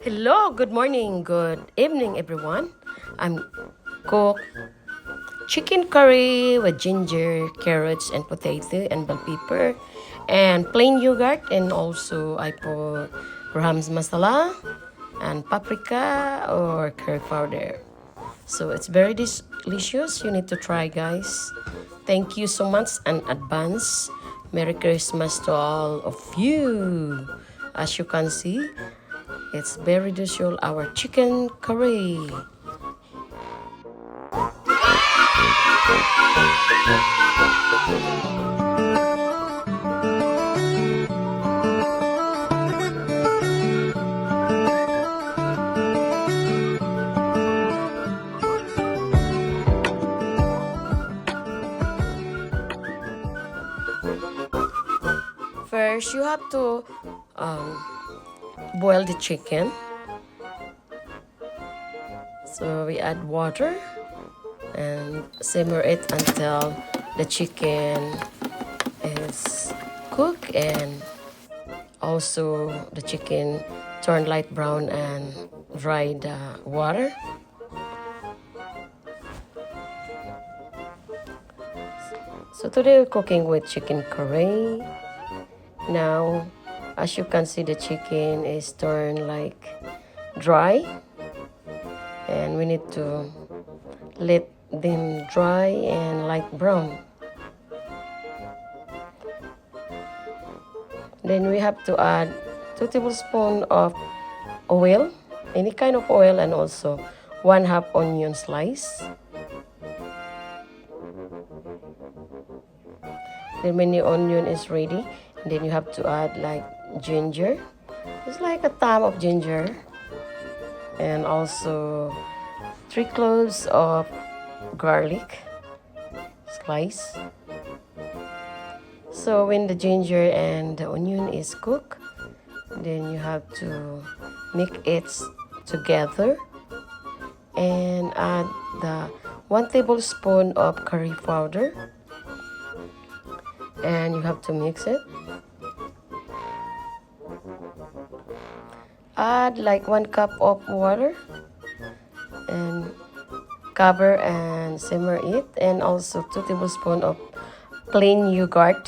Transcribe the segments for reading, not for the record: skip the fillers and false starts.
Hello, good morning, good evening, everyone. I'm cook chicken curry with ginger, carrots, and potato, and bell pepper, and plain yogurt, and also I put Brahms masala and paprika or curry powder. So it's very delicious. You need to try, guys. Thank you so much in advance. Merry Christmas to all of you. As you can see, it's very delicious, our chicken curry. First, you have to boil the chicken. So we add water and simmer it until the chicken is cooked and also the chicken turn light brown and dry the water. So today we're cooking with chicken curry. Now, as you can see, the chicken is turned like dry, and we need to let them dry and light brown. Then we have to add 2 tablespoons of oil, any kind of oil, and also 1/2 onion slice. Then when the onion is ready, then you have to add like ginger. It's like a thumb of ginger. And also 3 cloves of garlic slice. So when the ginger and the onion is cooked, then you have to mix it together and add the 1 tablespoon of curry powder. And you have to mix it. Add like 1 cup of water and cover and simmer it, and also 2 tablespoons of plain yogurt.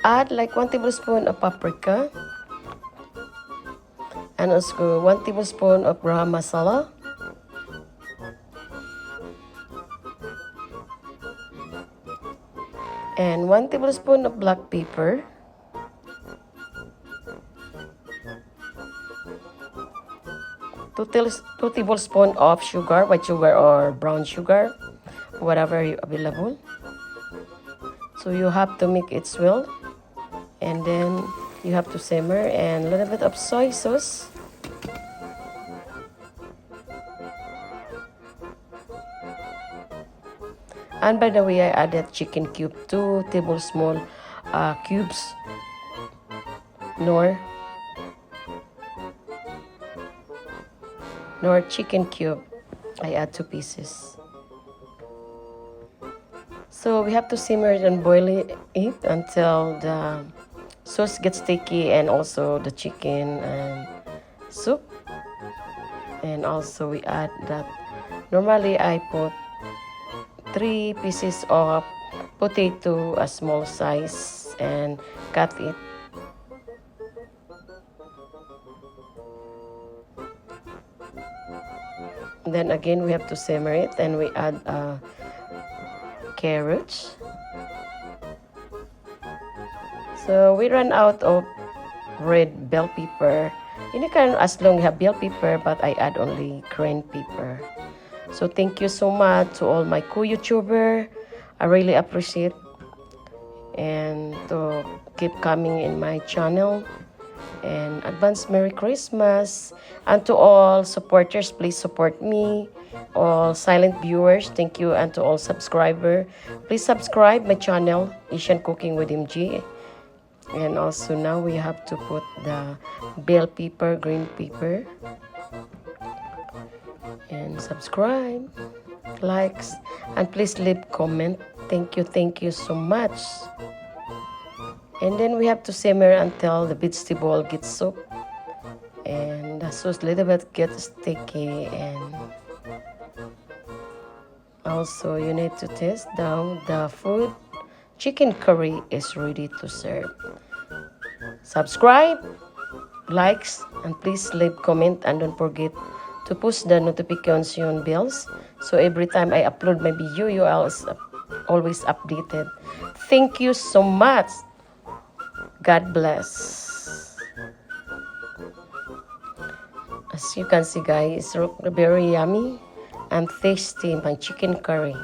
Add like 1 tablespoon of paprika and also 1 tablespoon of garam masala. And 1 tablespoon of black pepper. Two tablespoons of sugar, white sugar or brown sugar, whatever you available. So you have to make it well, and then you have to simmer, and a little bit of soy sauce. And by the way, I added chicken cube, 2 tablespoon cubes, nor chicken cube. I add 2 pieces. So we have to simmer it and boil it until the sauce gets sticky, and also the chicken and soup. And also we add that normally I put 3 pieces of potato, a small size, and cut it. Then again we have to simmer it, and we add carrots. So we run out of red bell pepper. You can, as long you have bell pepper, but I add only green pepper. So thank you so much to all my co-YouTuber. I really appreciate, and to keep coming in my channel. And advance Merry Christmas. And to all supporters, please support me. All silent viewers, thank you. And to all subscribers, please subscribe my channel, Asian Cooking with MG. And also now we have to put the bell pepper, green pepper, and subscribe. likes, and please leave comment. Thank you so much. And then we have to simmer until the vegetable gets soaked and the sauce a little bit gets sticky, and also you need to taste down the food. Chicken curry is ready to serve. Subscribe, likes, and please leave comment, and don't forget to push the notification bells so every time I upload my video you are always updated. Thank you so much. God bless. As you can see guys, it's very yummy and tasty my chicken curry.